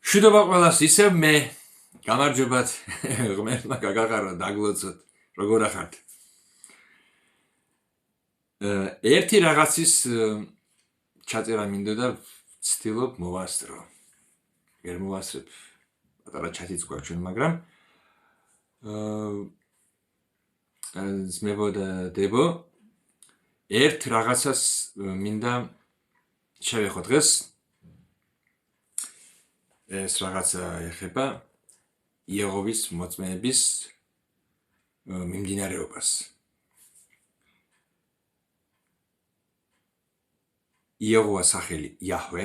მშვიდობა ყველას, ისევ მე გამარჯობათ, ღმერთმა გაგაყარა დაგლოცოთ, როგორ ახართ? ერთი რაღაცის ჩაწერა მინდოდა, ვცდილობ მოვასწრო. ვერ მოვასწრებ, პატარა ჩათიც გვაქვს ჩვენ, მაგრამ ძმებოდა დებო, ერთ რაღაცას მინდა შევეხო დღეს. ეს რაღაცა ეხება იეღოვის მოწმეების მიმდინარეობას. იეღოვას სახელი იაჰვე.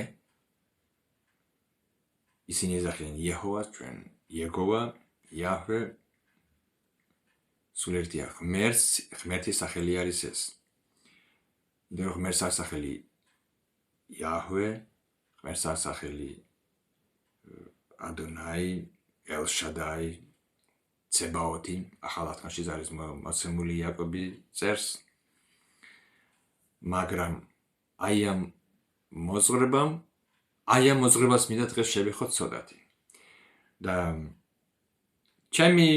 ისინი ეძახიან იეჰოვას, ჩვენ იეგოვა, იაჰვე. სულ ერთია ღმერთის სახელი არის ეს. იმიტომ ღმერთს აქვს სახელი იაჰვე, ღმერთს აქვს სახელი ადონაი, ელშადაი, ცებაოთი, ახალ ათღანში არის მოცემული იაკობი წერს, მაგრამ აი ამ მოძღვრებას მინდა დღეს შევეხოთ ცოტათი. და ჩემი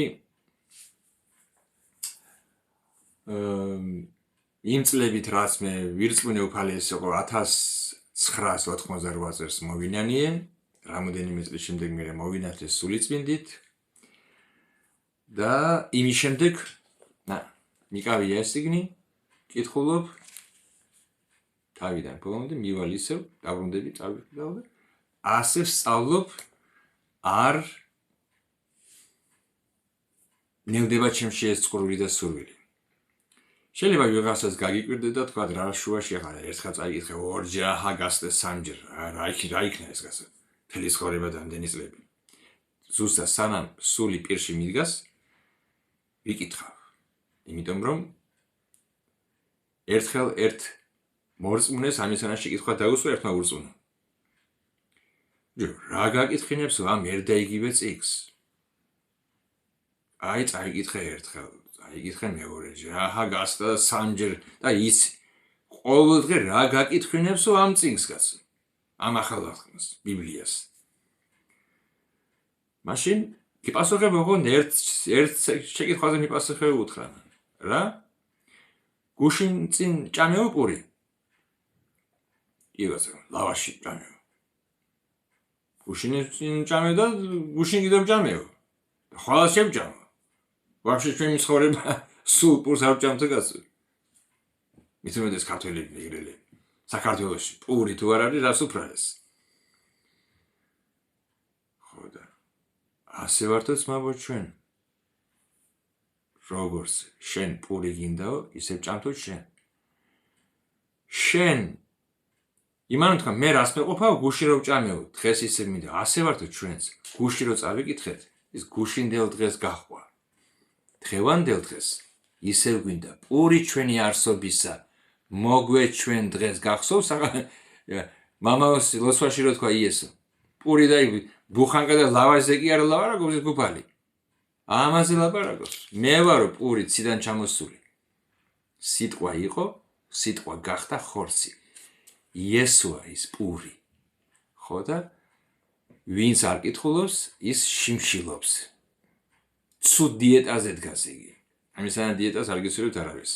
იმ წლებით, რაც მე ვირწმუნე უფალეს იყო 1988 წელს მოვინანიე, რამოდენიმე წლის შემდეგ მე მოვინათლე სულიწმინდით და იმის შემდეგ მიკავია ეს წიგნი, კითხულობ თავიდან ბოლომდე მივალ ისევ, დაბრუნდები, წავიდე და ასე ვსწავლობ, არ ნელდება ჩემში ეს წყურვილი და სურვილი. შეიძლება ვიღაცას გაგიკვირდე და თქვა რა შუაში ახლა ერთხელ წაიკითხე, ორჯერ აჰა გასწრე სამჯერ, რა იქნა ეს გასწრე. მთელი ცხოვრება და ამდენი წლები. ზუსტად სანამ სული პირში მიდგას, ვიკითხავ. იმიტომ რომ ერთხელ ერთ მორწმუნეს ამისანა შეკითხვა დაუსვა ერთმა ურწმუნო. რა გაკითხინებს ამ ერთ და იგივე წიგნს? აი წაიკითხე ერთხელ, წაიკითხე მეორეჯერ, აჰა გასწრე სამჯერ და იცი. ყოველდღე რა გაკითხინებსო ამ წიგნს კაცო? ამ ახალ აღთქმას, ბიბლიას. მაშინ გიპასუხებ ოღონდ ერთ შეკითხვაზე მიპასუხე უთხრა. რა? გუშინ წინ ჭამეო პური? იგივე, ლავაში ჭამეო. გუშინ წინ ჭამეო და გუშინ კიდევ ჭამეო. ხვალ შევჭამო. ვაფშე ჩვენი ცხოვრება სულ პურს არ ჭამთო კაცო. მithumedes ქართველები მეგრელები. საქართველოში პური თუ არ არის, რას უფრა ეს? ხო და ასე ვართო ძმაო ჩვენ. როგორც შენ პური გინდაო, ისე ჭამთო შენ. შენ იმან თქვა მე რას მეყოფავ გუში რო ჭამეო, დღეს ისე მინდა. ასე ვართო ჩვენც. გუში რო წავიკითხეთ, ის გუშინდელ დღეს გაჰყვა. დღევანდელ დღეს ისე გვინდა პური ჩვენი არსობისა. მოგვე ჩვენ დღეს გახსოვს მამაოს ლოცვაში რო თქვა იესო პური და ბუხანკა და ლავაშზე კი არ ლაპარაკობს ბუფალი ამაზე ლაპარაკობს მე ვარო პური ციდან ჩამოსული სიტყვა იყო სიტყვა გახდა ხორცი იესოა ის პური ხო და ვინც არ კითხულობს ის შიმშილობს ცუდ დიეტაზე დგას იგი ამისანა დიეტას არ გისურვებთ არავის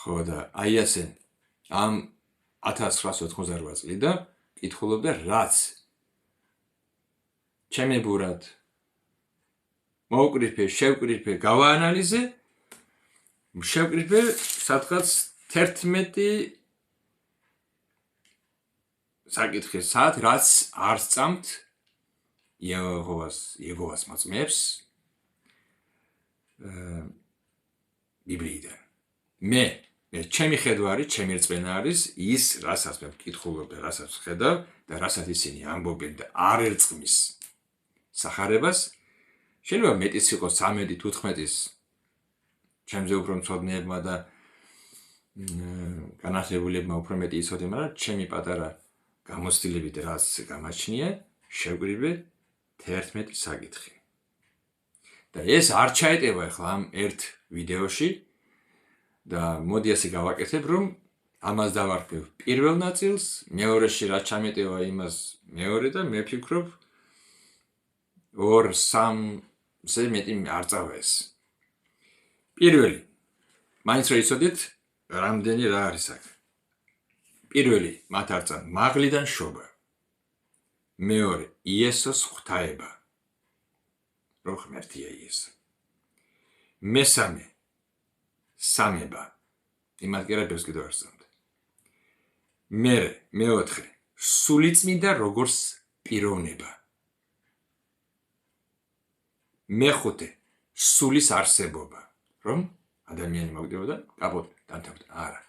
ხო და აი ასე ამ 1988 წლიდან კითხულობდა რაც ჩემებურად მოვკრიფე, შევკრიფე, გავაანალიზე შევკრიფე სადღაც 11 საკითხი სად რაც არ სწამთ იეღოვას მოწმეებს ბიბლიიდან მე ჩემი ხედვა არის, ჩემი რწმენა არის ის, რასაც მე ვკითხულობ და რასაც ვხედავ და რასაც ისინი ამბობენ და არ ერწყმის სახარებას, შეიძლება მეტიც იყოს 13-15-ის ჩემზე უფრო მცოდნეებმა და განათლებულებმა უფრო მეტი იცოდნენ, მაგრამ ჩემი პატარა გამოცდილებით რაც გამაჩნია, შევკრიბე 11 საკითხი. და ეს არ ჩაეტევა ახლა ამ ერთ ვიდეოში და მოდი ასე გავაკეთებ, რომ ამას დავარქვევ პირველ ნაწილს, მეორეში რაც ჩამეტევა იმას მეორე და მე ვფიქრობ 2-3-ზე მეტი არ წავა ეს. პირველი, მაინც რა იცოდით, რამდენი რა არის აქ. პირველი, მათ არ წან მაღლიდან შობა. მეორე, იესოს ღვთაება. რო ღმერთია იესო. მესამე, სამება. იმათ გერაფერს კიდევ არ სწამთ. მეოთხე, სულიწმიდა როგორც პიროვნება. მეხუთე, სულის არსებობა. რომ ადამიანი მოგდებოდა, კაპოთ დამთავრდა. არა.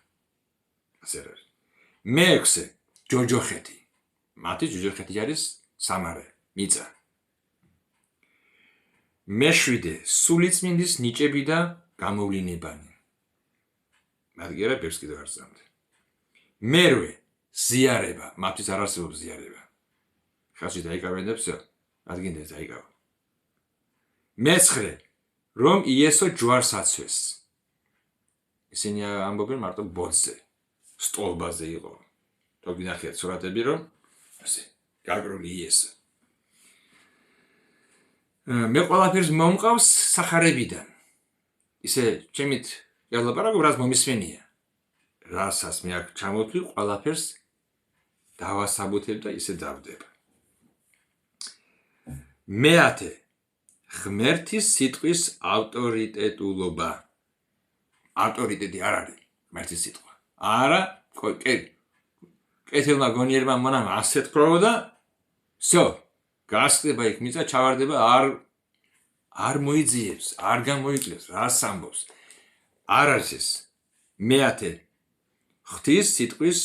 ასე არის. მეექვსე, ჯოჯოხეთი. მათი ჯოჯოხეთი არის სამარე, მიწა. მეშვიდე, სულიწმინდის ნიჭები და გამოვლინებანი. მათ გერაფერს კიდევ არ სწამთ. მერვე, ზიარება, მათთვის არ არსებობს ზიარება. ხალხი დაიკავენ და всё, ადგინდეს დაიკავა. მეცხრე, რომ იესო ჯვარს აცვეს. ისინი ამბობენ მარტო ბოძზე, სტოლბაზე იყო. თუ გინახეთ სურათები, რომ ასე გაგრული იესო. მე ყველაფერს მომყავს სახარებიდან. ისე ჩემით ელაპარაკობ, რაც მომისმენია. რასაც მე აქ ჩამოვთვლი, ყველაფერს დავასაბუთებ და ისე დავდება. მეათე, ღმერთის სიტყვის ავტორიტეტულობა. ავტორიტეტი არ არის ღმერთის სიტყვა. არა, კეთილმა გონიერმა მონამ ასე თქვა და всё, გასწდება იქ მიწა ჩავარდება, არ მოიძიებს, არ გამოიკლებს, რას ამბობს. არ არის ეს. მეათე, ღვთის სიტყვის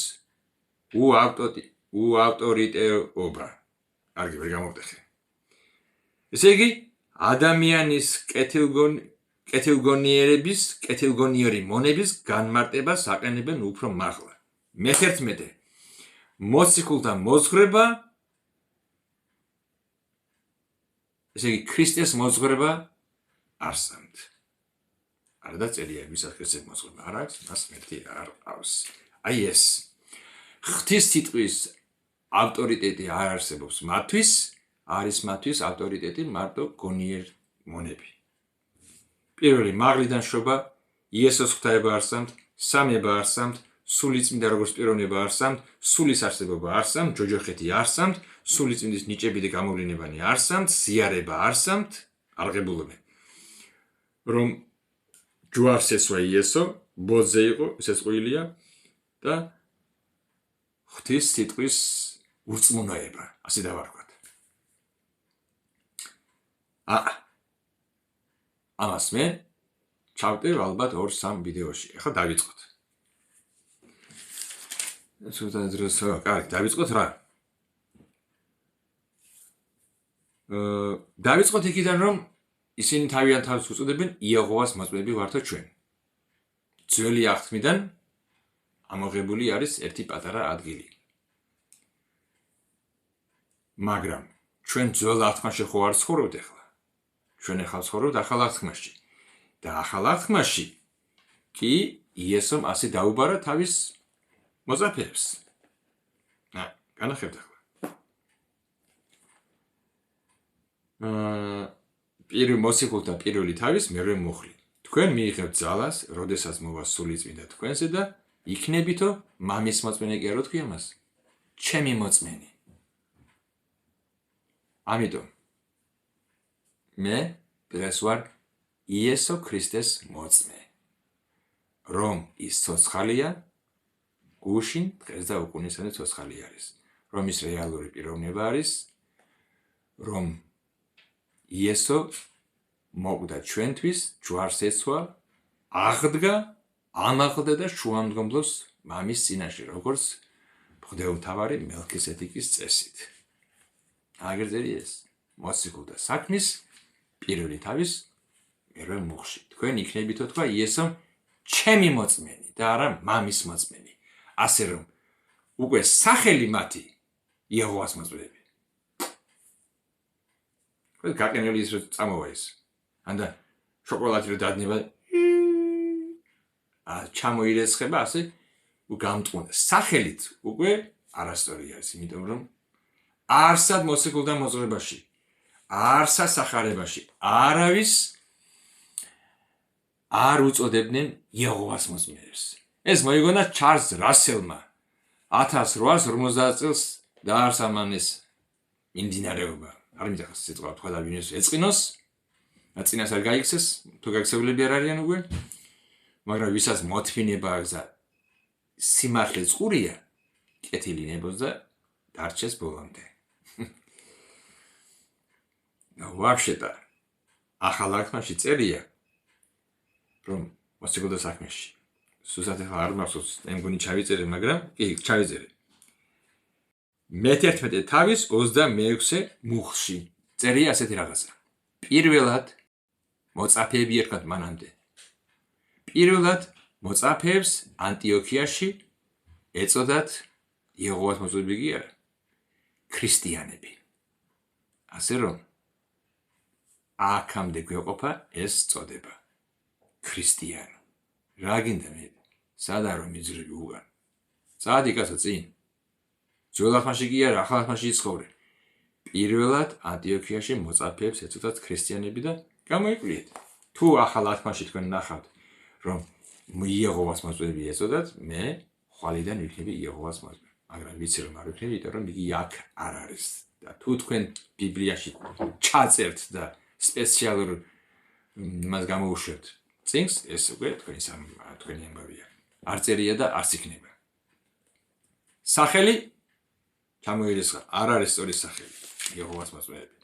უავტორიტეტობა. კარგი, ვერ გამოვტეხე. ესე იგი, ადამიანის კეთილგონიერი მონების განმარტებას აყენებენ უფრო მაღლა. მე-11, მოციქულთა მოძღვრება, ესე იგი, ქრისტეს მოძღვრება არსამთ. არ დაწერია ვისაც ქრისტეს მოძღვრება არ აქვს, მას ღმერთი არ ყავს. აი ეს. ღვთის სიტყვის ავტორიტეტი არ არსებობს მათთვის, არის მათთვის ავტორიტეტი მარტო გონიერ მონები. პირველი, მაღლიდან შობა, იესოს ღვთაება არსამთ, სამება არსამთ, სულიწმინდა როგორც პიროვნება არსამთ, სულის არსებობა არსამთ, ჯოჯოხეთი არსამთ, სულიწმინდის ნიჭები და გამოვლინებანი არსამთ, ზიარება არსამთ, აღებულობენ. რომ ჯვარს ესვა იესო, ბოძზე იყო, ისე წყვილია და ღვთის სიტყვის ურწმუნოება, ასე დავარქვათ. ამას მე ჩავტევ ალბათ 2-3 ვიდეოში. ახლა დავიწყოთ. ცოტა დროს, კარგი, დავიწყოთ რა. დავიწყოთ იქიდან, რომ ისინი თავიანთ თავს უწოდებენ იეჰოვას მოწმეები ვართო ჩვენ. ძველი აღთქმიდან ამოღებული არის ერთი პატარა ადგილი. მაგრამ ჩვენ ძველ აღთქმაში ხო არ ცხოვრობთ ახლა. ჩვენ ახლა ცხოვრობთ ახალ აღთქმაში. და ახალ აღთქმაში კი იესომ ასე დაუბარა თავის მოწაფეებს. განახებთ ახლა. მოციქულთა პირველი თავის მერვე მუხლი. თქვენ მიიღებთ ძალას, როდესაც მოვა სულიწმინდა თქვენზე და იქნებითო მამის მოწმენი კი არ თქვია მას. ჩემი მოწმენი. ამიტომ მე დღეს ვარ იესო ქრისტეს მოწმე. რომ ის ცოცხალია, გუშინ დღეს და უკუნისკენ ცოცხალი არის. რომ ის რეალური პიროვნება არის, რომ იესო მოკვდა ჩვენთვის, ჯვარს ეცვა, აღდგა, ამაღლდა და შუამდგომლობს მამის წინაშე, როგორც მღვდელმთავარი მელქისედეკის წესით. აგერწერი ეს მოციქულთა საქმის პირველი თავის მერვე მუხლი. თქვენ იქნებითო თქვა იესომ ჩემი მოწმენი და არა მამის მოწმენი. ასე რომ უკვე სახელი მათი იეჰოვას მოწმეები. გაკენელი ის რომ წამოვა ის. ანდა შოკოლადი რომ დადნება ჩამოირეცხება ასე გამტყუნა. სახელით უკვე არასწორი არის, იმიტომ რომ არსად მოციქულთა მოძღვრებაში, არსად სახარებაში არავის არ უწოდებდნენ იეჰოვას მოწმეებს. ეს მოიგონა ჩარლზ რასელმა 1850 წელს დაარსა მან ეს მიმდინარეობა. არ მინდა სიტყვა თქვა და ვინმეს ეწყინოს, წინას არ გაიქცეს, თუ გაქცეულები არ არიან უკვე, მაგრამ ვისაც მოთმინება და სიმართლე წყურია, კეთილი ნებოს და დარჩეს ბოლომდე. ვაფშეტა ახალ აღთქმაში წერია, რომ მოციქულთა საქმეში სუსად ახლა არ მახსოვს, მგონი ჩავიწერე, მაგრამ კი, ჩავიწერე. მე-11 თავის 26 მუხლში წერია ასეთი რაღაცა. პირველად მოწაფეები ერქვა მანამდე. პირველად მოწაფეებს ანტიოქიაში ეწოდათ იეჰოვას მოწმეები კი არა, ქრისტიანები. ასე რომ აქამდე გვეყოფა ეს წოდება. ქრისტიანი. რა გინდა მე? სადა რომ მიძრები უგან. წადი კაცო წინ. ძველ ახალში კი არა, ახალ ახალში იცხოვრე. პირველად ანტიოქიაში მოწაფეებს ეწოდათ ქრისტიანები და გამოიკვლიეთ. თუ ახალ ახალში თქვენ ნახავთ, რომ იეჰოვას მოწმეები ეწოდათ, მე ხვალიდან ვიქნები იეჰოვას მოწმე. მაგრამ ვიცი რომ არ ვიქნები, იმიტომ რომ იგი აქ არ არის. და თუ თქვენ ბიბლიაში ჩაწერთ და სპეციალურ მას გამოუშვებთ წინს, ეს უკვე თქვენი ამბავია. არ წერია და არც იქნება. სახელი ჩამოირესხა, არ არის სწორი სახელი. იეჰოვას მოწმეები.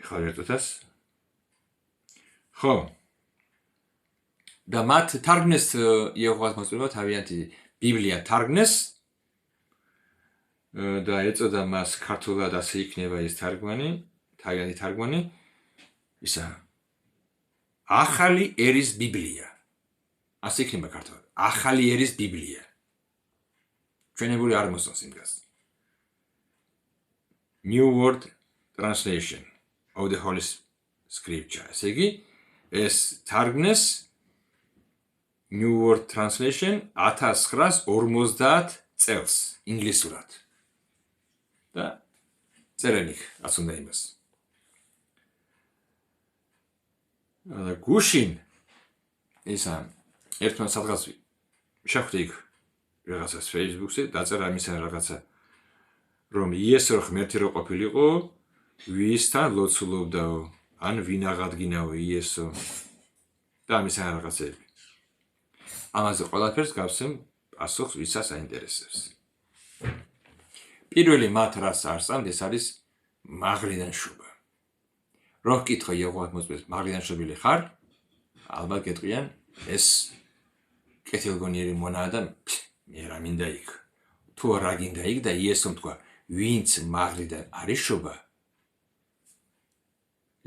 ხარ ერთად? ხო. და მათ თარგმნეს იეჰოვას მოწმეებმა თავიანთი ბიბლია თარგმნეს და ეწოდა მას ქართულად ასე იქნება ეს თარგმანი, თავიანთი თარგმანი, ისა ახალი ერის ბიბლია. ასე იქნება ქართულად. ახალი ერის ბიბლია. ჩვენებული არ მოსწონს იმას. New World Translation of the Holy Scripture. ესე იგი, ეს თარგმნეს New World Translation 1950 წელს ინგლისურად. და წერენ იქ, რაც უნდა იმას. გუშინ ისა ერთმა სადღაც შეხვდი იქ რაღაცას Facebook-ზე, დაწერა მისან რაღაცა, რომ იესო ღმერთი რო ყოფილიყო, ვისთან ლოცულობდაო, ან ვინ აღადგინაო იესო და მისან რაღაცები. ამაზე ყველაფერს გავსემ პასუხს, ვისაც აინტერესებს. პირველი მათ რაც არსად ეს არის მაღლიდან შობა. რო გკითხო იეჰოვას მოწმეს, მაღლიდან შობილი ხარ? ალბათ გეტყვიან, ეს კეთილგონიერი მონაა და მე რა მინდა იქ. თუ რა გინდა იქ და იესომ თქვა, ვინც მაღლიდან არის შობა,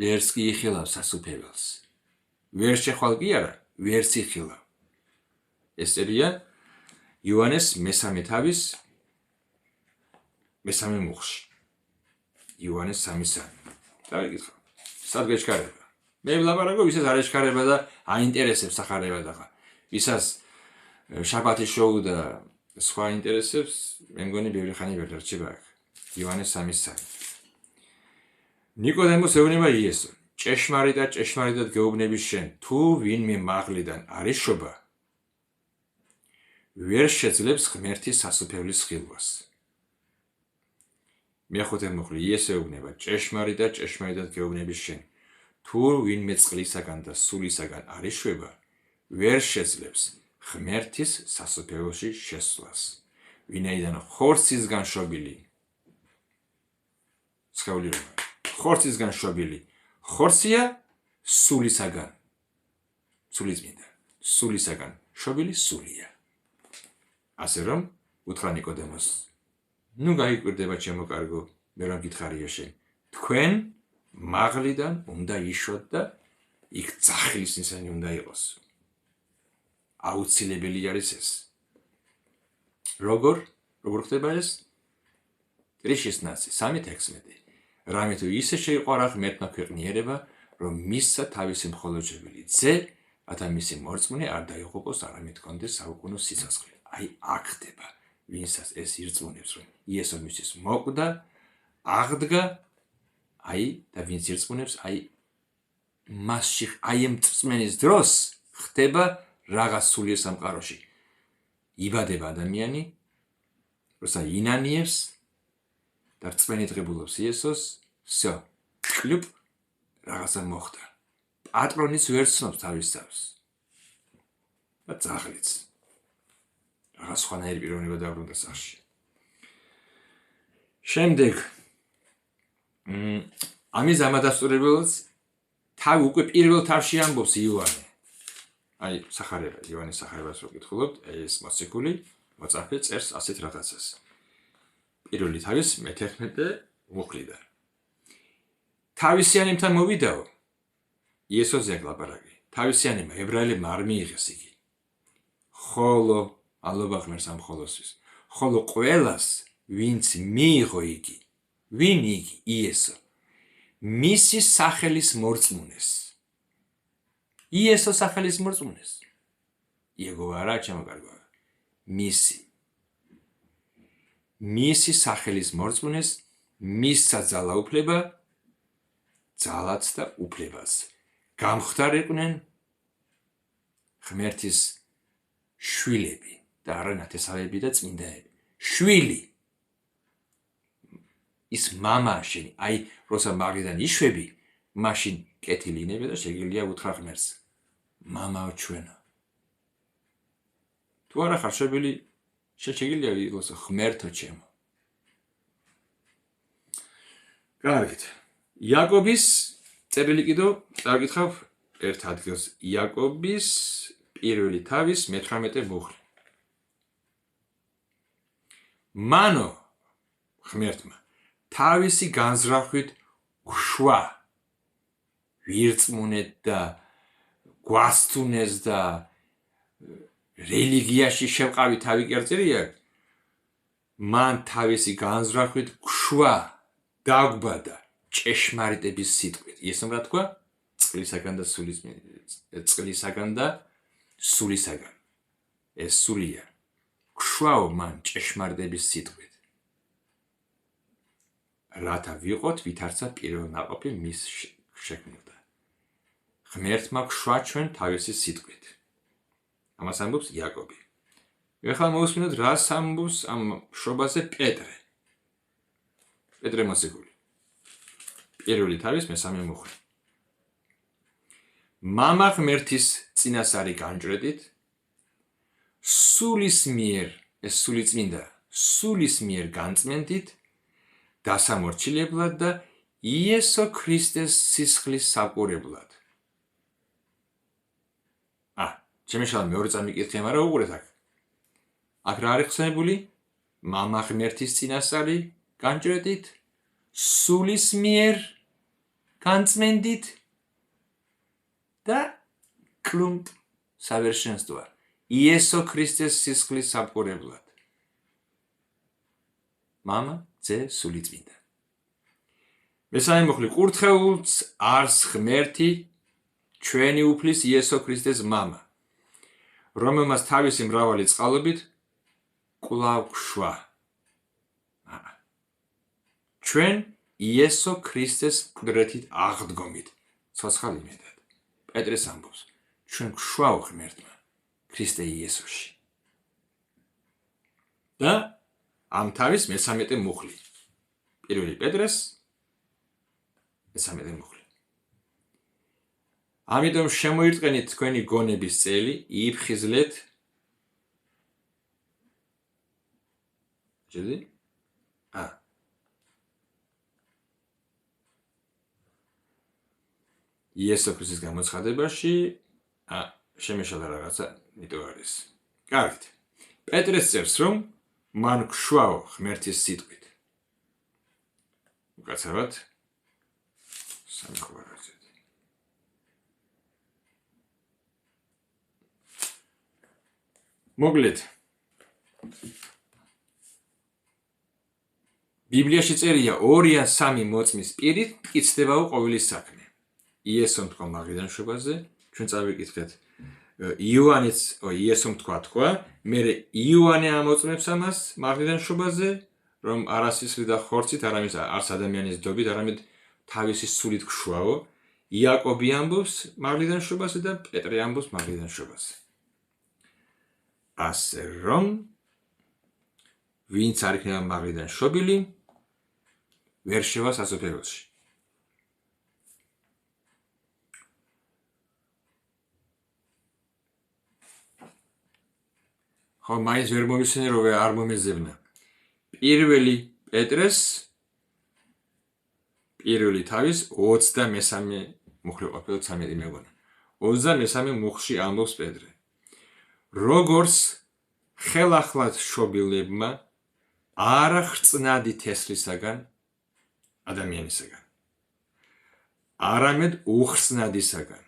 ვერც კი იხილავს სასუფეველს. ვერ შეხვალ კი არა, ვერც იხილავ. ეს წერია იოანეს მესამე თავის მესამე მუხლში. იოანეს 3:3. დავიკითხო. სად გეჩქარება? მე ვლაპარაკო, ვისაც არ ეჩქარება და აინტერესებს სახარება და ვისაც შაბათის შოუ და სხვა ინტერესებს, მე მგონი ბევრი ხანი ვერ დარჩება აქ. იოანეს 3:3. ნიკოდემოს ეუბნება იესო, ჭეშმარიტად გეუბნები შენ, თუ ვინმე მაღლიდან არის შობა, ვერ შეძლებს ღმერთის სასუფეველის ხილვას. მეხუთე მუხლი იესო ეუბნება, ჭეშმარიტად გეუბნები შენ, თუ ვინმე წყლისაგან და სულისაგან არის შვება, ვერ შეძლებს ღმერთის სასუფეველში შესვლას. ვინაიდან ხორცისგან შობილი სხეული რომ ხორცისგან შობილი ხორცია სულისაგან სულიწმინდა სულისაგან შობილი სულია. ასე რომ უთხრა ნიკოდემოს, ნუ გაიკვირდება ჩემო კარგო, მე რომ გითხარია შენ, თქვენ მაღლიდან უნდა იშვათ და იქ ძახის ისანი უნდა იყოს. აუცილებელი არის ეს. როგორ ხდება ეს? 3:16, 3:16. რამე თუ ისე შეიყვარა ღმერთმა ქვეყნიერება, რომ მისცა თავისი მხოლოჯებელი ძე, რათა მისი მორწმუნე არ დაიღუპოს, არამედ ჰქონდეს საუკუნო სიცოცხლე. აი აქ ხდება, ვინცაც ეს ირწმუნებს, რომ იესო მისთვის მოკვდა, აღდგა, აი და ვინც ირწმუნებს, აი მასში, აი ამ წმენის დროს ხდება რაღაც სულიერ სამყაროში. იბადება ადამიანი, როცა ინანიებს და რწმენით ღებულობს იესოს, всё, კლუპ რაღაცა მოხდა. პატრონიც ვერ ცნობს თავის თავს. და ძაღლიც. რაღაც სხვანაირი პიროვნება დაბრუნდა სახში. შემდეგ ამის ამადასტურებელს თავი უკვე პირველ თავში ამბობს იოანე. აი, სახარება, იოანეს სახარებას რო გითხულობთ, ეს მოციქული მოწაფე წერს ასეთ რაღაცას. პირველი თავის მე-11 მუხლიდან. თავისიანებთან მოვიდაო, იესოზე ლაპარაკი. თავისიანებმა ებრაელებმა არ მიიღეს იგი. ხოლო ალობა ღმერთს ამ ხოლოსთვის. ხოლო ყველას, ვინც მიიღო იგი, ვინ იგი, იესო, მისი სახელის მორწმუნეს. იესო სახელის მორწმუნეს. იეგოვა არა, ჩემოკარგვა. მისი სახელის მორწმუნეს მისცა ძალაუფლება, ძალაც და უფლებას. გამხდარიყვნენ ღმერთის შვილები და არა ნათესავები და წმინდაები. შვილი. ის მამა შენი, აი, როცა მაგიდან იშვები, მაშინ კეთილი ინები და შეგიძლია უთხრა ღმერთს. მამაო ჩვენო. თუ არა ხარ შვებული, შეგიძლია იყოს ღმერთო ჩემო. კარგით. იაკობის წერილი კიდევ წავიკითხავ ერთ ადგილს. იაკობის პირველი თავის მე-18 მუხლი. მანო ღმერთმა თავისი განზრახვით უშვა ვირწმუნეთ და გვასწუნეს და რელიგიაში შევყავი თავი კერწერია. მან თავისი განზრახვით უშვა დაგვბადა ჭეშმარიტების სიტყვით. იესომ რა თქვა? წყლისაგან და სულისაგან. ეს სულია. უშვაო მან ჭეშმარიტების სიტყვით. რათა ვიყოთ ვითარცა პირველ ნაყოფი მის შექმნილდა. ღმერთმა გშვა ჩვენ თავისი სიტყვით. ამას ამბობს იაკობი. ეხლა მოვუსმინოთ რას ამბობს ამ შრობაზე პეტრე. პეტრე მოციქული. პირველი თავის მე-3 მუხლი. მამა ღმერთის წინასწარი განჭრედით სულის მიერ, ეს სული წმინდა, სულის მიერ განწმენდით დასამორჩილებლად და იესო ქრისტეს სისხლის საკვირებლად. ჩემი შალ მეორე წამიკითხე, მაგრამ უყურეთ აქ. აქ რა არის ხსენებული? მამა ღმერთის წინასწარი განჭრედით, სულის მიერ განწმენდით და კლუმპ საвершенство. იესო ქრისტეს სისხლის საკვირებლად. მამა ძე სული წმინდა. მე-3 მუხლი. კურთხეულს არს ღმერთი ჩვენი უფლის იესო ქრისტეს მამა, რომელმაც თავისი მრავალი წყალობით კვლავ გშვა. ჩვენ იესო ქრისტეს მკვდრეთით აღდგომით ცოცხალი მედად. პეტრეს ამბობს, ჩვენ გშვავ ღმერთმა ქრისტე იესოში. და ამ თავის მე-13 მუხლი. პირველი პეტრეს მე-13 მუხლი. ამიტომ შემოირწყენით თქვენი გონების წელი, იფხიზლეთ ჯედი? იესო ქრისტეს გამოცხადებაში შემეშალა რაღაცა ნიტო არის. კარგით. პეტრეს წერს, რომ მან გშვაო ღმერთის სიტყვით. უკაცრავად სამხობარაზე. მოგლეთ. ბიბლიაში წერია 2 ან 3 მოწმის პირით მტკიცდებაო ყოველი საქმე. იესომ თქვა მაგიდან შობაზე, ჩვენ წავიკითხეთ იესომ თქვა, მე იოანე ამოწმებს ამას მაღლიდან შობაზე, რომ არასისხლი და ხორცით, არამედ არც ადამიანის დობით, არამედ თავისი სულით გშუაო, იაკობი ამბობს მაღლიდან შობაზე და პეტრე ამბობს მაღლიდან შობაზე. ასე რომ ვინც არ იქნება მაღლიდან შობილი, ვერ შევა სასოფლებლოში. ხო, მაინც ვერ მომისმენე, რომ არ მომეძებნა. პირველი პეტრეს პირველი თავის 23 მუხლი ყოფილა 13 მეგონა. 23 მუხლში ამბობს პეტრე. როგორც ხელახლად შობილებმა არა ხრწნადი თესლისაგან ადამიანისაგან, არამედ უხრწნადისაგან.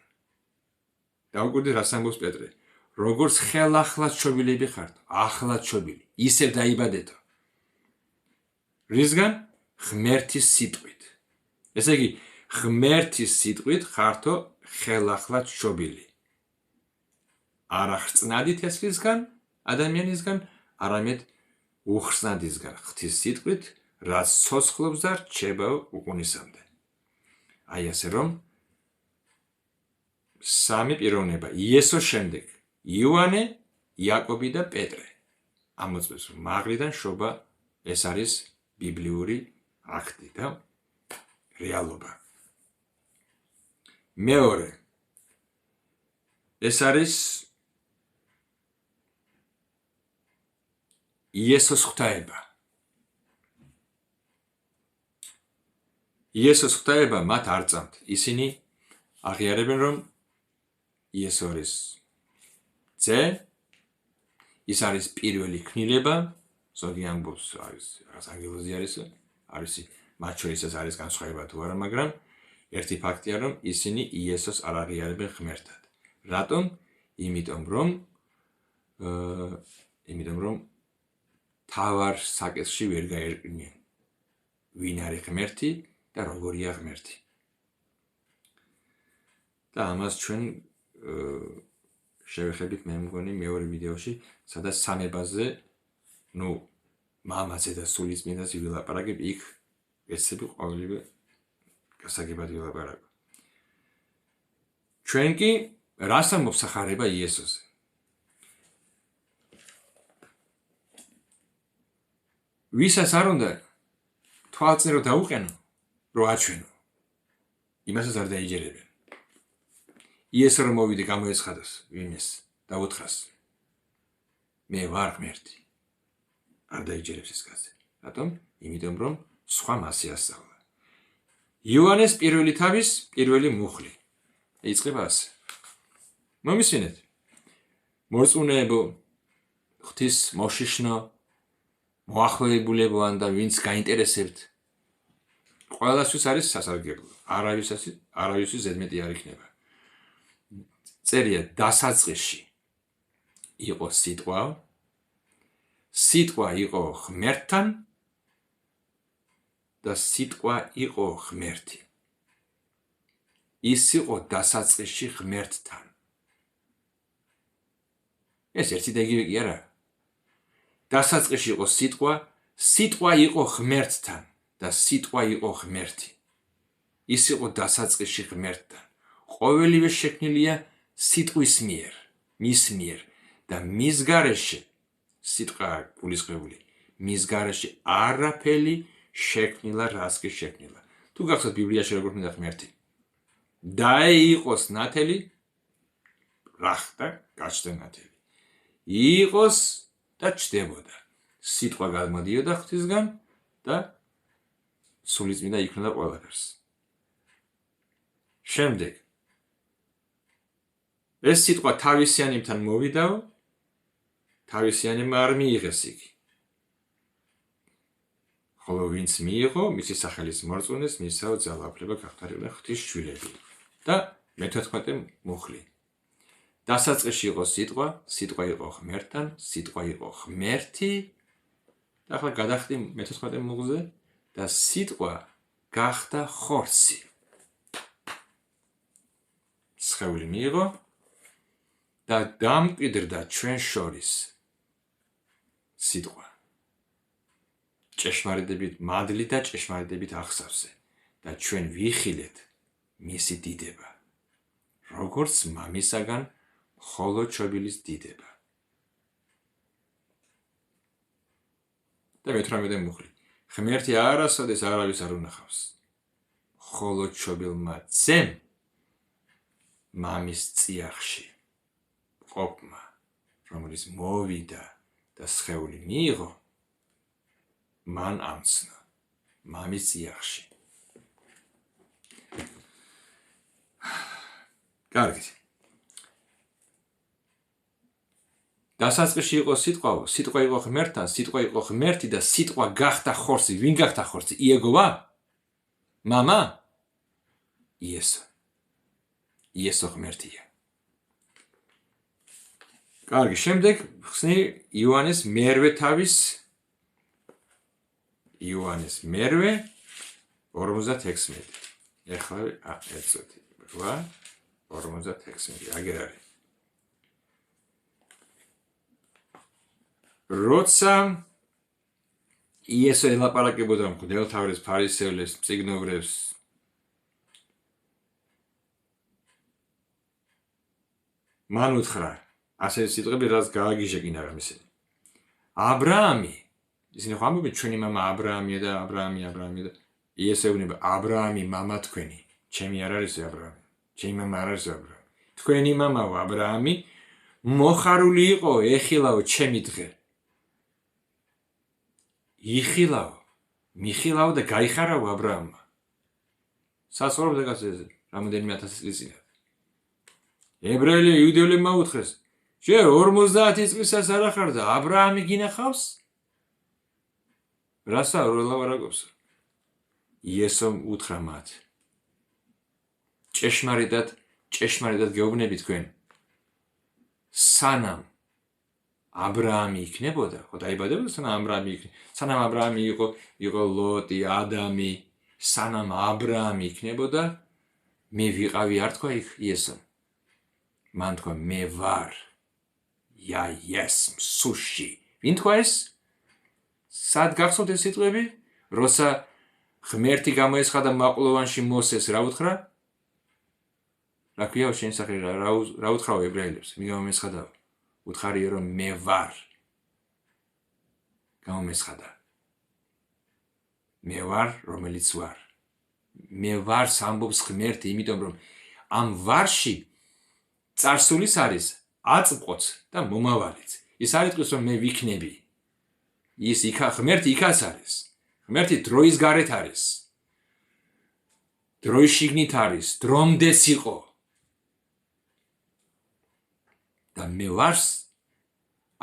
დაუკვირდით, რას ამბობს პეტრე. როგორც ხელახლად შობილები ხართ, ახლად შობილი, ისევ დაიბადეთო. რისგან? ღმერთის სიტყვით. ესე იგი, ღმერთის სიტყვით ხართო ხელახლად შობილი. არა ხრწნადი თესლისგან, ადამიანისგან, არამედ უხრწნადისგან, ღვთის სიტყვით, რაც ცოცხლობს და რჩება უკუნისამდე. აი ასე რომ, სამი პიროვნება, იესოს შემდეგ, იოანე, იაკობი და პეტრე. ამოწმებს, რომ მაღლიდან შობა ეს არის ბიბლიური აქტი და რეალობა. მეორე, ეს არის იესოს ღვთაება. იესოს ღვთაება მათ არ წამთ. ისინი აღიარებენ, რომ იესო არის ძე, ის არის პირველი ქმნილება, ზოგი ამბობს არის რაღაც ანგელოზი არის მათ შორისაც არის განსხვავება თუ არა, მაგრამ ერთი ფაქტია, რომ ისინი იესოს არ აღიარებენ ღმერთად. რატომ? იმიტომ რომ თავარ საკითხში ვერ გაერკვნენ, ვინ არის ღმერთი და როგორია ღმერთი. და ამას ჩვენ შევეხებით, მე მგონი, მეორე ვიდეოში, სადაც სამებაზე, მამაზე და სულიწმინდაზე ვილაპარაკებ, იქ ეცები ყოველივე გასაგებად ვილაპარაკო. ჩვენ კი რას ამბობს სახარება იესოზე? ვისაც არ უნდა თვალწინ რომ დაუყენო, რომ აჩვენო, იმასაც არ დაიჯერებენ. იესო რომ მოვიდე გამოეცხადოს ვინმეს და უთხრას, მე ვარ ღმერთი. არ დაიჯერებს ეს კაცი. რატომ? იმიტომ რომ სხვა მასე ასწავლა. იოანეს პირველი თავის პირველი მუხლი. იწყება ასე. მომისმინეთ. მორწმუნეებო, ღვთის მოშიშნო, მოახლოებულებო ან და ვინც გაინტერესებთ, ყველასთვის არის სასარგებლო. არავისთვის ზედმეტი არ იქნება. წერია დასაწყისში იყო სიტყვა, სიტყვა იყო ღმერთთან და სიტყვა იყო ღმერთი. ის იყო დასაწყისში ღმერთთან. ეს ერთი და იგივე კი არა. დასაწყისში იყო სიტყვა, სიტყვა იყო ღმერთთან და სიტყვა იყო ღმერთი. ის იყო დასაწყისში ღმერთთან. ყოველივე შექმნილია სიტყვის მიერ, მის მიერ და მის გარეშე, სიტყვა გულისხმებული, მის გარეშე არაფერი შექმნილა, რაც კი შექმნილა. თუ გახსოვთ ბიბლიაში როგორ მინდა ღმერთი, დაეიყოს ნათელი, რა ხდა, გაჩნდა ნათელი. იყოს და ჩდებოდა. სიტყვა გადმოდიოდა ღვთისგან და სულიწმინდა იქნოდა ყველაფერს. შემდეგ ეს სიტყვა თავისიანებთან მოვიდაო, თავისიანებმა არ მიიღეს იგი. ხოლო ვინც მიიღო, მისი სახელის მორწმუნეს მისაო ძალაუფლება გახდარილა ღვთის შვილები. და მე-14 მუხლი. დასაწყისში იყო სიტყვა, სიტყვა იყო ღმერთთან, სიტყვა იყო ღმერთი. და ახლა გადახდი მე-14 მუხლზე და სიტყვა გახდა ხორცი. სხეული მიიღო და დამკვიდრდა ჩვენ შორის სიტყვა ჭეშმარიტებით მადლი და ჭეშმარიტებით აღსავსე და ჩვენ ვიხილეთ მისი დიდება როგორც მამისაგან მხოლოდ შობილის დიდება და მე-18 მუხლი ღმერთი არასოდეს არავის არ უნახავს მხოლოდ შობილმა ძემ მამის წიაღში ყოფმა რომელიც მოვიდა და სხეული მიიღო მან ამცნო მამის წიაღში კარგი დასაწყისში იყო სიტყვაო სიტყვა იყო ღმერთთან სიტყვა იყო ღმერთი და სიტყვა გახდა ხორცი ვინ გახდა ხორცი იეგოვა მამა იესო ღმერთია კარგი შემდეგ ხსნი იოანეს მერვე თავის იოანეს მერვე 56 ეხლა ეცოდი 56 აგერ არის როცა იესო ელაპარაკებოდა მღვდელმთავრებს ფარისევლებს მწიგნობრებს მან უთხრა ასე სიტყვები რაც გააგიჟეკინა რამ ისინი აბრაამი ისინი ხო ამბობენ ჩვენი მამა აბრაამია და აბრაამი და იესო ეუბნება აბრაამი მამა თქვენი ჩემი არ არის აბრაამი ჩემი მამა არ არის აბრაამი თქვენი მამაო აბრაამი მოხარული იყო ეხილაო ჩემი დღე იხილაო მიხილაო და გაიხარავ აბრაამმა სასწორობდა გასეზე რამოდენიმე 1000 წლის წინ ებრაელი იუდეულებმა უთხრეს შენ 50 წლისას არ ახარ და აბრაამი გინახავს რასა როლავარაკობს იესომ უთხრა მათ ჭეშმარიტად გეუბნები თქვენ სანამ აბრაამი იქნებოდა ხო დაიბადებოდა სანამ აბრაამი იყო ლოტი ადამი სანამ აბრაამი იქნებოდა მე ვიყავი არ თქვა იესომ მან თქვა მე ვარ იეს მსუში ვინ თქვა ეს სად გახსოვთ ეს სიტყვები როცა ღმერთი გამოეცხადა მაყვლოვანში მოსეს რა უთხრა რა ქვია შენ სახე რა უთხრა ებრაელებს მე გამომესხადა უთხარიო რომ მე ვარ გამომესხადა მე ვარ რომელიც ვარ მე ვარ სამბობს ღმერთი იმიტომ რომ ამ ვარში წარსულის არის აწმყოც და მომავალიც ის არ იტყვის რომ მე ვიქნები ის ღმერთი იქაც არის ღმერთი დროის გარეთ არის დროის შიგნით არის დრომდეს იყო და მე ვარს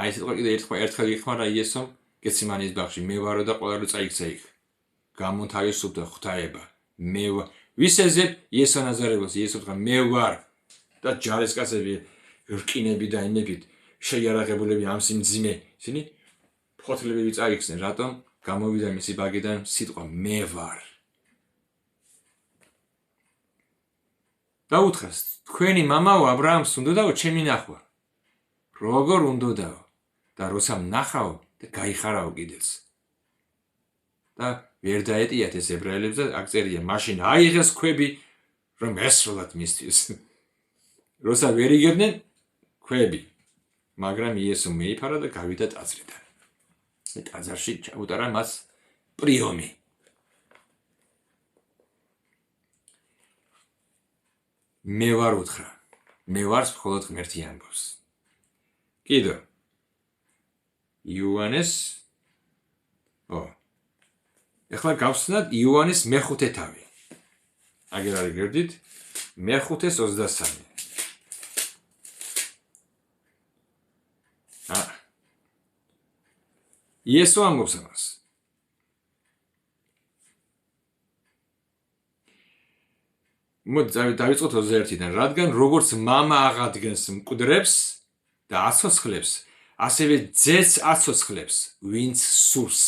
აი ეს თქვა ერთხელ იხმარა იესომ გეციმანის ბაღში მე ვარო და ყველა რო წაიქცა იქ გამოთავისუფლდა ღვთაება მე ვის ეძებ იესო ნაზარელოს იესო თქვა მე ვარ და ჯარისკაცები რკინები და იმებით შეიარაღებულები ამ სიმძიმე ისინი ფოთლებები წაიქცნენ რატომ გამოვიდა მისი ბაგიდან სიტყვა მე ვარ და უთხრას თქვენი მამაო აბრაამს უნდოდაო ჩემი ნახვა როგორ უნდოდაო და როცა ნახავ და გაიხარავ კიდეც და ვერ დაეტიათ ეს ებრაელებს და აქ წერია მაშინ აიღეს ქვები რომ ესროლათ მისთვის როცა ვერ იგებდნენ ქვები მაგრამ იესო მეიფარა და გავიდა ტაძრიდან ტაძარში ჩაუტარა მას პრიომი მე ვარ უთხრა მე ვარს მხოლოდ ღმერთი ამბობს კიდევ იოანეს ეხლა გავხსნათ იოანეს მეხუთე თავი აგერ არის გერდით მეხუთეს 23 იესო ამბობს ამას მოდი დავიწყოთ 21-დან რადგან როგორც მამა აღადგენს მკვდრებს და აცოცხლებს ასევე ძეც აცოცხლებს ვინც სურს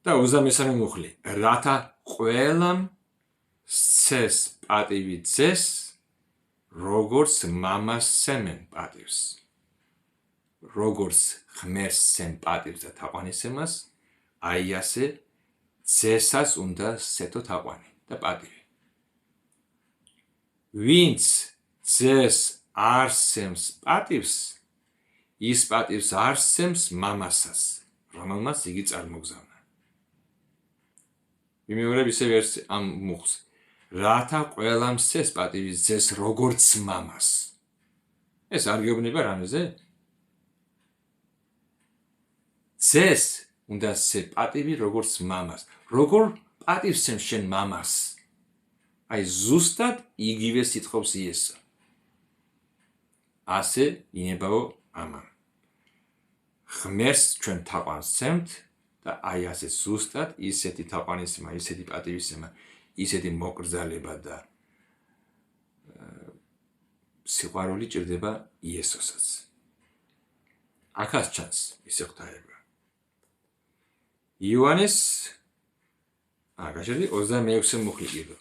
და 23 მუხლი რათა ყველამ სცეს პატივი ძეს როგორც მამას სემენ პატივს. როგორც ღმერთს სემ პატივს და თაყვანისმებას, აი ასე ძესაც უნდა სცეთო თაყვანი და პატივი. ვინც ძეს არ სემს პატივს, ის პატივს არ სემს მამასაც, რომელმაც იგი წარმოგზავნა. ვიმეორებ ისევ ამ მუხლს. რათა ყველამ სცეს პატივის ძეს როგორც მამას. ეს არ გეუბნება რამეზე? ძეს უნდა სცე პატივი როგორც მამას. როგორ პატივს სცემს შენ მამას? აი ზუსტად იგივე სიტყვებს იესო. ასე ინებაო ამან. ღმერთს ჩვენ თაყვანს სცემთ და აი ასე ზუსტად ისეთი თაყვანისცემა, ისეთი პატივისცემა, ისეთი მოკრძალება და სიყვარული ჭირდება იესოსაც. აქაც ჩანს მისი ღვთაება. იოანეს გაჩერდი 26 მუხლი კიდო.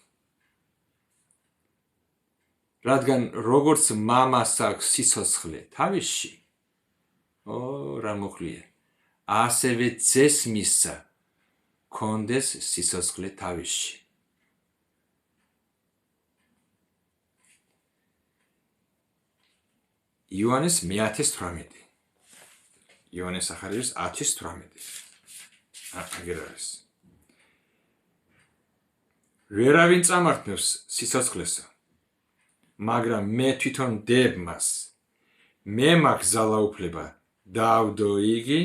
რადგან როგორც მამას აქვს სიცოცხლე თავისში, რა მუხლია, ასევე ძეს მისცა კონდეს სიცოცხლე თავისში. იოანეს 10:18. იოანეს ახალების 10:18. აღარ არის. ვერავინ წამართნევს სიცოცხლესა, მაგრამ მე თვითონ დებ მას. მე მაქვს ძალაუფლება დავდო იგი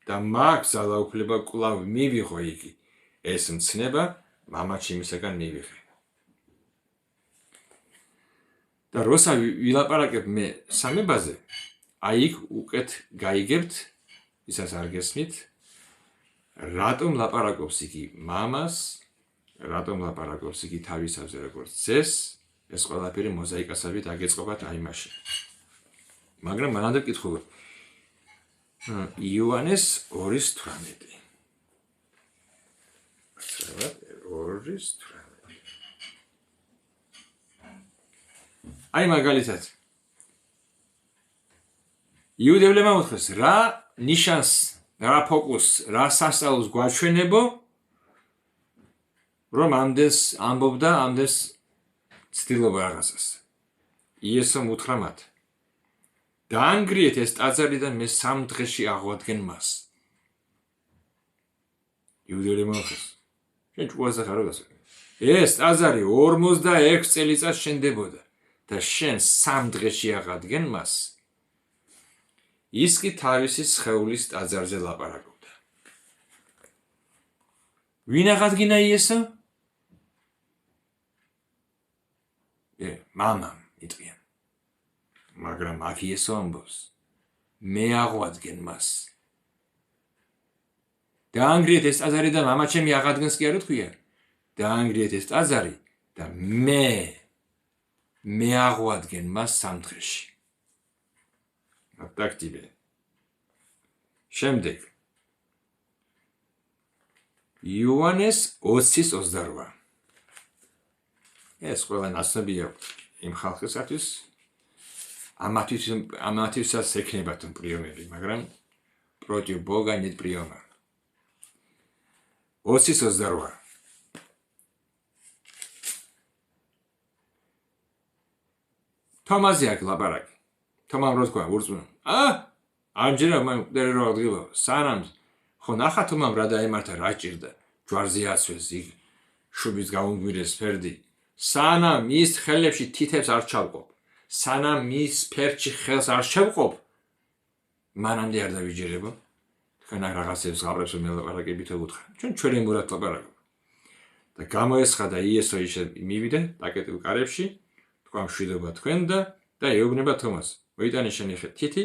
და მაქვს ძალაუფლება კვლავ მივიღო იგი. ეს მცნება მამაჩემისაგან მივიღე. და როცა ვილაპარაკებ მე სამებაზე, აი იქ უკეთ გაიგებთ, ისაც არ გესმით, რატომ ლაპარაკობს იგი მამას, რატომ ლაპარაკობს იგი თავისაზე როგორც ძეს, ეს ყველაფერი მოზაიკასებით აგეწყობათ აი მაშინ. მაგრამ მანამდე ვკითხულობ. იოანეს 2:18. 2:18. აი მაგალითად იუდევლებმა უთხრეს რა ნიშანს, რა ფოკუსს, რა სასწაულს გვაჩვენებო, რომ ამდენს ამბობდა, ამდენს ცდილობა რაღაცას. იესომ უთხრა მათ, დაანგრიეთ ეს ტაძარი და მე 3 დღეში აღვადგენ მას. იუდევლებმა უთხრეს, შენ ჭკუაზე ხარ როდეს? ეს ტაძარი 46 წელიწადს შენდებოდა და შენ 3 დღეში აღადგენ მას. ის კი თავისი სხეულის ტაძარზე ლაპარაკობდა. ვინ აღადგინა იესო? მამამ იტყვიან. მაგრამ აქ იესო ამბობს, მე აღვადგენ მას. დაანგრიეთ ეს ტაძარი და მამაჩემი აღადგენს კი არ თქვია. დაანგრიეთ ეს ტაძარი და მე აღვადგენ მას 3 დღეში. აქტივე. შემდეგ. იოანეს 20:28. ეს ყველა ნაცნობია იმ ხალხისათვის, ამათვისაც ექნებათ პრიომები, მაგრამ против Бога нет приема. 20:28. თომაზე აქ ლაპარაკი. თომამ რო თქვა ურწმუნო. ამჯერა მან რო აღდგება. სანამ ხო ნახა თომამ რა დაემართა, რა ჭირდა. ჯვარზე აცვეს იქ შუბის გაუნგვირეს ფერდი. სანამ მის ხელებში თითებს არ ჩავყოფ. სანამ მის ფერჩი ხელს არ შევყოფ. მანამდე არ დავიჯერებო. თქვენ რაღაცებს გაბრებს რომ ლაპარაკებით უთხრა. ჩვენ მურად ლაპარაკობ. და გამოესხა და იესო ისე მივიდა დაკეტილ კარებში. თქვა მშვიდობა თქვენ და ეუბნება თომას. მოიტანე შენი თითი,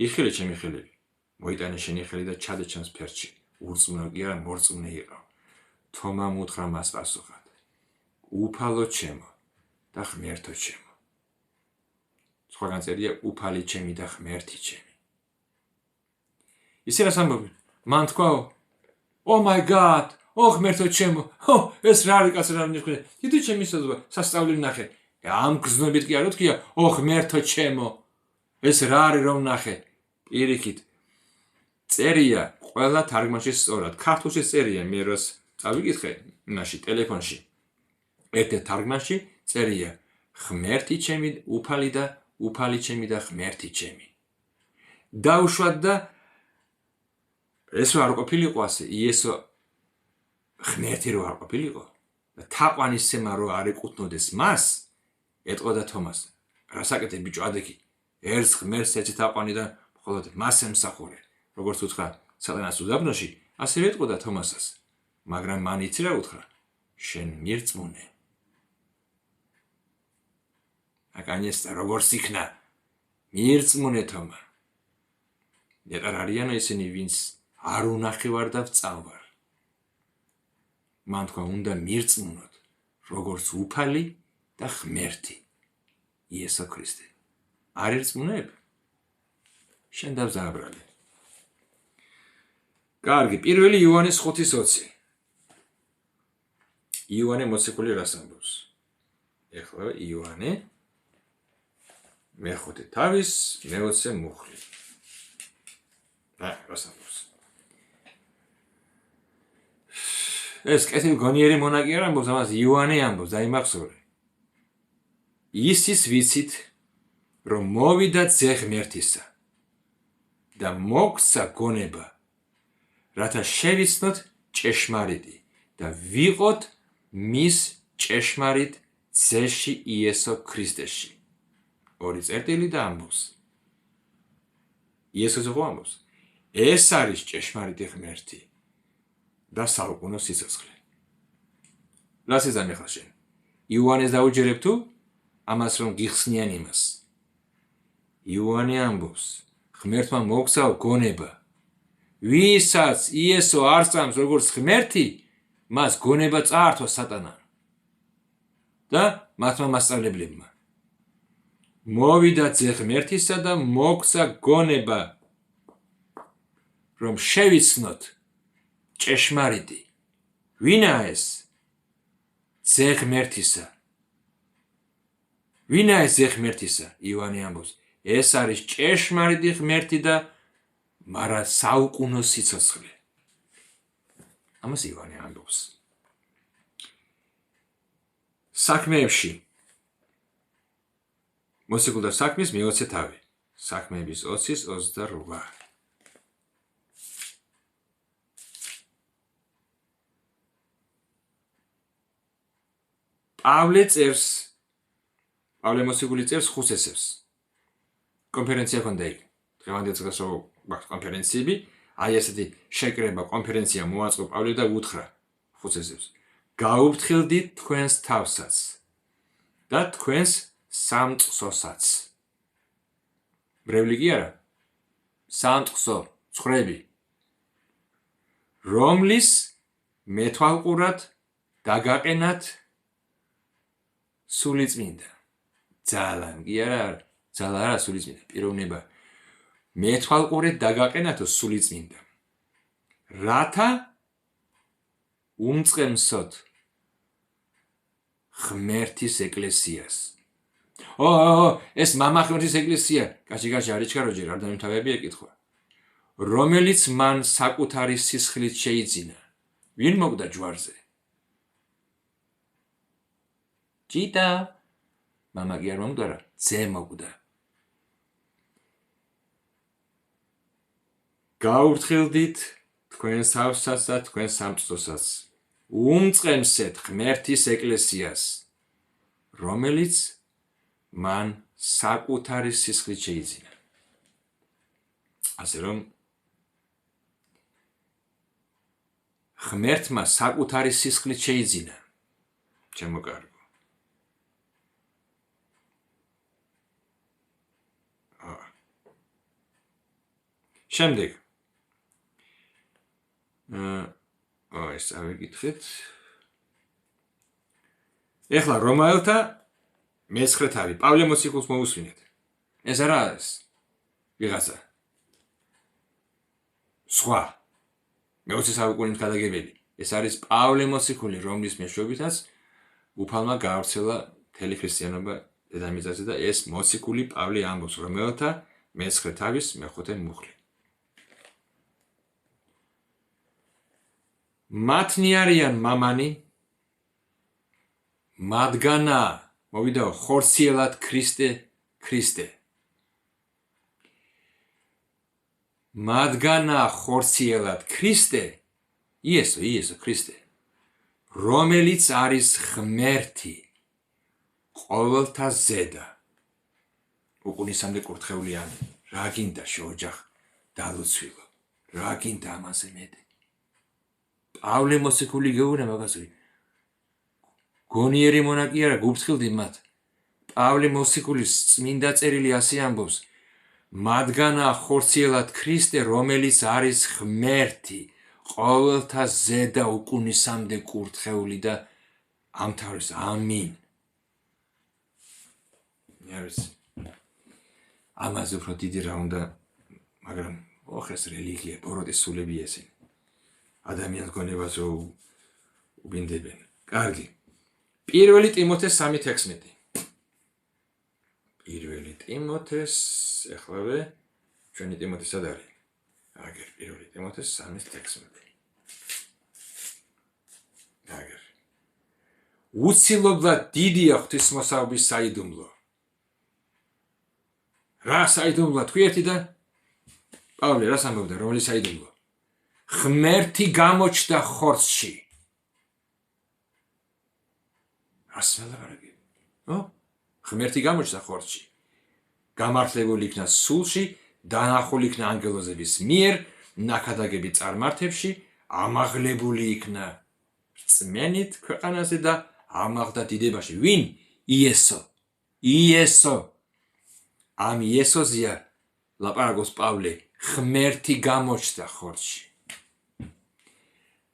იხილე ჩემი ხელები. მოიტანე შენი ხელი და ჩადე ჩემს ფერჩი. ურწმუნო კი არა, მორწმუნე იყო. თომამ უთხრა მას პასუხად. უფალო ჩემო და ღმერთო ჩემო. სხვაგან წერია უფალი ჩემი და ღმერთი ჩემი. ისე რას ამბობენ? მან თქვა, Oh my God, ღმერთო ჩემო, ეს რა არის კაცო რა ნიშნავს? თითი ჩემი საზღვა, სასწაული ნახე. ამ გზნობით კი არ უთქია, ო ღმერთო ჩემო, ეს რა არის რომ ნახე? პირიქით წერია ყველა თარგმანში სწორად. ქართულში წერია, მე რას წავიკითხე, იმაში ტელეფონში. ერთ თარგმანში წერია ღმერთი ჩემი, უფალი ჩემი და ღმერთი ჩემი. დაუშვათ და ეს არ ყოფილიყო ასე, იესო ღმერთი რო არ ყოფილიყო და თაყვანისცემა რო არ ეკუთვნოდეს მას, ეტყოდა თომას, რასაკეთე ბიჭო ადექი, ერთს ღმერთს ეცი თაყვანი და მხოლოდ მას ემსახურე. როგორც უთხრა სატანას უდაბნოში, ასევე ეტყოდა თომასას, მაგრამ მან იცი რა უთხრა, შენ მირწმუნე. აკანიესტა როგორც იქნა, მირწმუნე თომა. ეტარ არიანო ისინი, ვინც არ უნახევარ და ვწავარ. მან თქვა, უნდა მირწმუნოთ, როგორც უფალი და ღმერთი, იესო ქრისტე. არ ირწმუნებ? შენ დავზაბრალე. კარგი, პირველი იოანეს 5:20. იოანე მოციქული რას ამბობს? ეხლა იოანე მეხუთე თავის მეოცე მუხლი. რას ამბობს? ეს კეთილ გონიერი მონაკი არ ამბობს, ამას იოანე ამბობს, დაიმახსოვრე. ისიც ვიცით, რომ მოვიდა ძე ღმერთისა და მოგცა გონება, რათა შევიცნოთ ჭეშმარიტი და ვიყოთ მის ჭეშმარიტ ძეში იესო ქრისტეში. ორი წერტილი და ამბობს. იესოზე ხო ამბობს? ეს არის ჭეშმარიტი ღმერთი და საუკუნო სიცოცხლე. რას იზამ ახლა შენ? იოანეს დაუჯერებ თუ ამას რომ გიხსნიან იმას? იოანე ამბობს, ღმერთმა მოგცა გონება. ვისაც იესო არ სწამს როგორც ღმერთი, მას გონება წაართვა სატანამ და მათმა მასწავლებლებმა. მოვიდა ძე ღმერთისა და მოგცა გონება, რომ შევიცნოთ ჭეშმარიტი. ვინაა ეს? ძე ღმერთისა. ვინაა ეს ძე ღმერთისა? იოანე ამბობს, ეს არის ჭეშმარიტი ღმერთი და მარა საუკუნო სიცოცხლე. ამას იოანე ამბობს. საქმეებში მოციქულთა საქმის მეოცე თავი. საქმეების 20:28. პავლე მოციქული წერს ხუსესებს. კონფერენცია ქონდა იქ. დღევანდელ წელს რო გვაქვს კონფერენციები, აი ესეთი შეკრება კონფერენცია მოაწყო პავლე და უთხრა ხუსესებს. გაუფრთხილდით თქვენს თავსაც და თქვენს სამწყსოსაც. ბრევლი კი არა? სამწყსო, ცხრები. რომლის მეთვალყურად დაგაყენათ სულიწმინდა. ძალამ კი არა, ძალა არა სულიწმინდა, პიროვნება. მეთვალყურეთ დაგაყენათო სულიწმინდა. რათა უმწყემსოთ ღმერთის ეკლესიას. ეს მამა ღმერთის ეკლესია, კაცი არ იჩქარო ჯერ, არ დამთავები ეკითხვა. რომელიც მან საკუთარი სისხლით შეიძინა. ვინ მოგდა ჯვარზე? ჭიტა. მამა კი არ მომგვარა, ძე მოგდა. გაუფრთხილდით თქვენს თავსაც და თქვენს სამწყსოსაც. უმწყემსეთ ღმერთის ეკლესიას, რომელიც მან საკუთარი სისხლით შეიძინა. ასე რომ ღმერთმა საკუთარი სისხლით შეიძინა. ჩემო კარგო. შემდეგ ეს ავიკითხეთ. ეხლა რომაელთა მე-9 თავი, პავლე მოციქულს მოусვინეთ. ეს არა არის ვიღაცა სხვა მე-20 საუკუნის გადაგებელი. ეს არის პავლე მოციქული, რომლის მეშვეობითაც უფალმა გაავრცელა მთელი ქრისტიანობა დედამიწაზე და ეს მოციქული პავლე ამბობს, რომელთა მეცხრე თავის მეხუთე მუხლი. მათნი არიან მამანი, მათგანა მოვიდა ხორციელად ქრისტე. მათგანა ხორციელად ქრისტე, იესო ქრისტე, რომელიც არის ღმერთი, ყოველთა ზედა. უკუნისამდე კურთხევლიანი, რა გინდა შეოჯახ დალოცვილო, რა გინდა ამაზე მეტი. პავლე მოციქული გეუბნა მაგაზე. გონიერი მონა კი არა, გუფრთხილდი მათ. პავლე მოციქულის წმინდა წერილი ასე ამბობს, მათგანა ხორციელად ქრისტე, რომელიც არის ღმერთი, ყოველთა ზედა უკუნისამდე კურთხეული და ამთავრებს ამინ. ამაზე უფრო დიდი რა უნდა, მაგრამ ოხეს რელიგია, ბოროტის სულები ესენი. ადამიანს გონებას უბინდებენ. კარგი. პირველი ტიმოთეს 3:16. პირველი ტიმოთეს, ეხლავე ჩვენი ტიმოთე სად არის? აგერ პირველი ტიმოთეს 3:16. აგერ. უცილობლად დიდია ღვთისმოსაობის საიდუმლო. რა საიდუმლო თქვი ერთი და პავლე რას ამბობდა, რომელი საიდუმლო? ღმერთი გამოჩნდა ხორცში. ასმელაბარგი. ღმერთი გამოჩნდა ხორცში. გამართლებული იქნა სულში, დანახული იქნა ანგელოზების მიერ, ნაქადაგები წარმართებში, ამაღლებული იქნა რწმენით ქვეყანაზე და ამაღლდა დიდებაში. ვინ? იესო. ამ იესოზია ლაპარაკობს პავლე, ღმერთი გამოჩნდა ხორცში.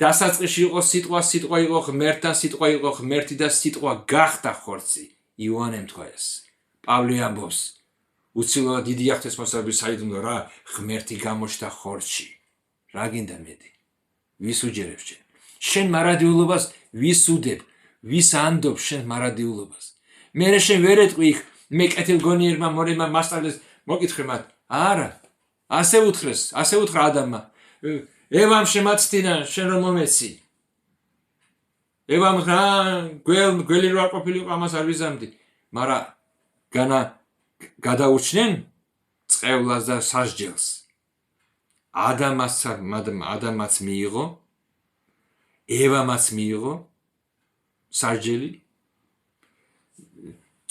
დასაწყისში იყო სიტყვა იყო ღმერთთან, სიტყვა იყო ღმერთი და სიტყვა გახდა ხორცი. იოანემ თქვა ეს. პავლე ამბობს, უცილობლად დიდია ღვთისმოსაობის საიდუმლო, რა ღმერთი გამოჩნდა ხორცში. რა გინდა მეტი? ვის უჯერებს შენ? შენ მარადიულობას ვის უდებ? ვის ანდობ შენ მარადიულობას? მერე შენ ვერ ეტყვი იქ, მე კეთილგონიერმა მორებმა მასწავლეს, მოკითხე მათ. არა. ასე უთხრა ადამმა. ევამ შემაცდინა, შენ რომ მომეცი. ევამ რა გველი რო არ ყოფილიყო, ამას არ ვიზამდი. მაგრამ გადაურჩნენ წყევლას და სასჯელს. ადამაც მიიღო, ევამაც მიიღო სასჯელი.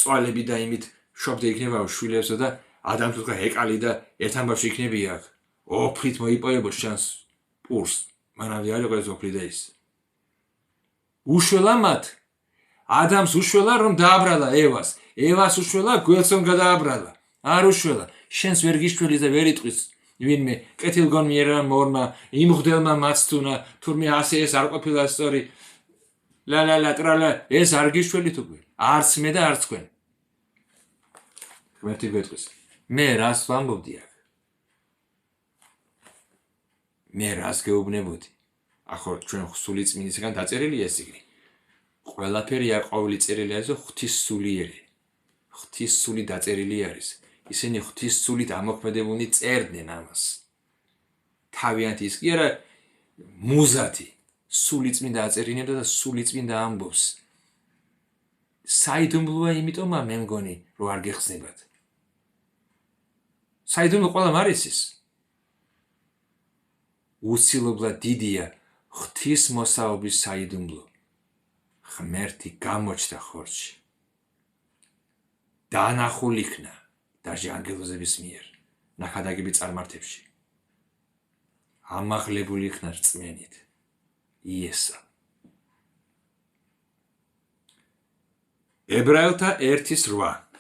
წვალები და იმით შობდე იქნება შვილებსა და ადამს უთხა ეკალი და ერთ ამბავში იქნებია აქ. ოფრით მოიპოვებო შანს პურს. მანამდე არ იყო ეს ოფრი და ის. უშველა მათ. ადამს უშველა რომ დააბრალა ევას. ევას უშველა გველსონ გადააბრალა. არ უშველა. შენს ვერ გიშველის და ვერ იტყვის ვინმე კეთილგონიერმა მორმა იმღდელმა მაცთუნა თურმე ასე ეს არ ყოფილა სწორი. ლა ტრალა ეს არ გიშველით უკვე. არც მე და არც თქვენ. ღმერთი გვეტყვის. მე რას ვამბობდი აქ? მე რას გეუბნებოდი? ახლა ჩვენ სული წმინდისგან დაწერილი ეს იგრი. ყველაფერი არ ყოველი წერილი არის ღვთის სულიერი. ღვთის სული დაწერილი არის. ისინი ღვთის სულით ამოქმედებულნი წერდნენ ამას. თავიანთი ის კი არა მუზათი. სული წმინდა აწერინებდა და სული წმინდა ამბობს. საიდუმლოა იმიტომა მე მგონი რომ არ გეხსნებათ. საიდუმლო ყველამ არის ის. უცილობლად დიდია ღვთის მოსაობის საიდუმლო. ღმერთი გამოჩნდა ხორცში. დანახული იქნა დაჟე ანგელოზების მიერ, ნახადაგები წარმართებში. ამაღლებული იქნა რწმენით. იესო. ებრაელთა 1:8.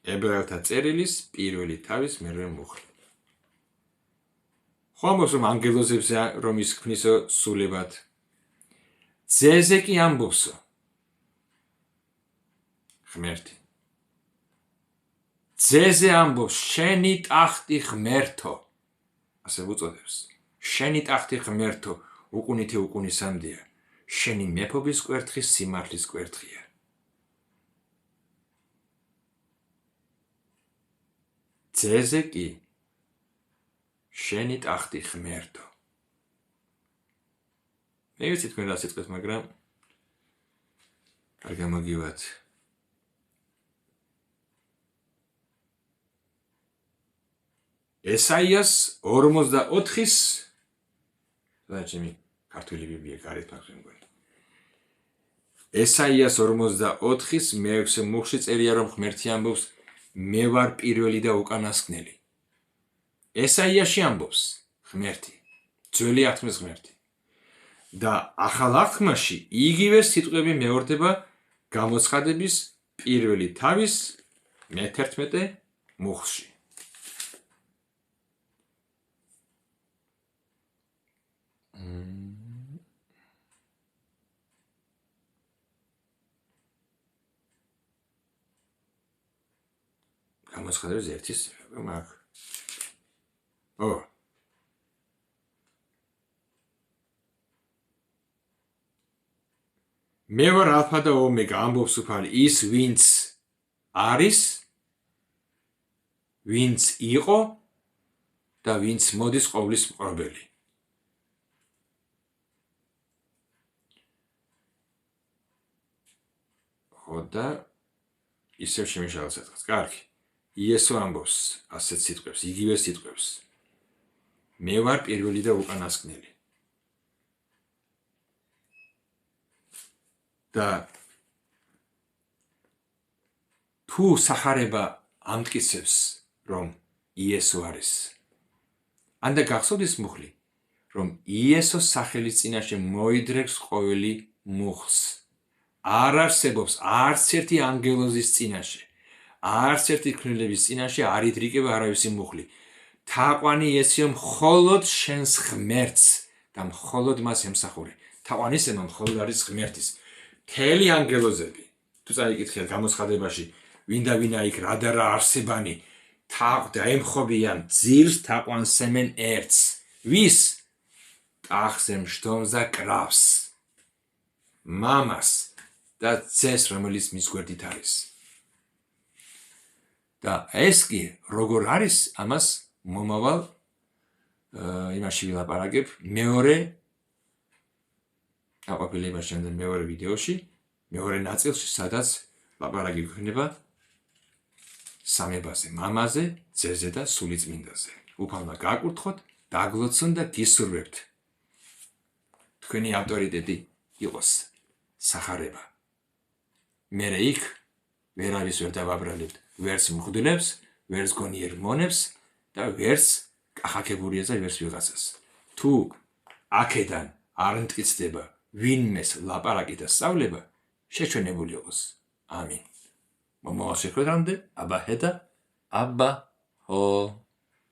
ებრაელთა წერილის პირველი თავის მერვე მუხლი. ხომოს რომ ანგელოზებს რომ ის ქმნისო სულებად. ძეზე კი ამბობსო. ღმერთი. ძეზე ამბობს, შენი ტახტი ღმერთო. ასე უწოდებს. შენი ტახტი ღმერთო, უკუნითი უკუნისამდეა. შენი მეფობის კვერთხი სიმართლის კვერთხია. ძეზე კი შენი ტახტი ღმერთო. მე ვიცი თქვენ რა სიტყვით, მაგრამ არ გამოგივათ. ესაიას 44-ის რაჭიმი ქართული ბიბლია გარეთ ფაქრენ გონი. ესაიას 44-ის მე-6 მუხლში წერია, რომ ღმერთი ამბობს, მე ვარ პირველი და უკანასკნელი. ესაიაში ამბობს ღმერთი, ძველი აღთქმის ღმერთი. და ახალ აღთქმაში იგივე სიტყვები მეორდება გამოცხადების პირველი თავის მე-11 მუხლში. გამოცხადების ერთის მაგ. მე ვარ ალფა და ომეგა, ამბობს უფალი, ის ვინც არის, ვინც იყო და ვინც მოდის ყოვლის მყრობელი. ხო და ისევ შემიშალა საწყას. კარგი. იესო ამბობს ასეთ სიტყვებს, იგივე სიტყვებს. მე ვარ პირველი და უკანასკნელი. და თუ სახარება ამტკიცებს, რომ იესო არის. ანდა გახსოვთ ის მუხლი, რომ იესოს სახელის წინაშე მოიდრეკს ყოველი მუხლს. არ არსებობს არც ერთი ანგელოზის წინაშე, არც ერთი ქნილების წინაშე არ იდრიკება არავისი მუხლი. თაყვანი ესიო მხოლოდ შენს ღმერთს და მხოლოდ მას ემსახურე. თაყვანისება მხოლოდ არის ღმერთის. მთელი ანგელოზები, თუ წაიკითხეთ გამოცხადებაში, ვინ და ვინა იქ რა და რა არსებანი, დაემხობიან ძირს თაყვანსემენ ერთს. ვის? ტახტზე მжდომს და კრავს. მამას და ძეს, რომელიც მის გვერდით არის. და ეს კი როგორ არის, ამას მომავალ იმაში ვილაპარაკებ მეორე აყოფილებაში მეორე ვიდეოში, მეორე ნაწილში, სადაც ლაპარაკი გვექნება სამებაზე, მამაზე, ძეზე და სულიწმინდაზე. უფალმა გაკურთხოთ, დაგლოცონ და გისურვებთ. თქვენი ავტორიტეტი იყოს სახარება. მერე იქ ვერავის ვერ დავაბრალებთ, ვერც მღვდლებს, ვერც გონიერ მონებს და ვერც კახაკებურიაზე ვერც ვიღაცას. თუ აქედან არ მტკიცდება ვინმეს ლაპარაკი და სწავლება, შეჩვენებული იყოს. ამინ. მომავალ შეხვედრამდე, აბა ჰედა, აბა ჰო.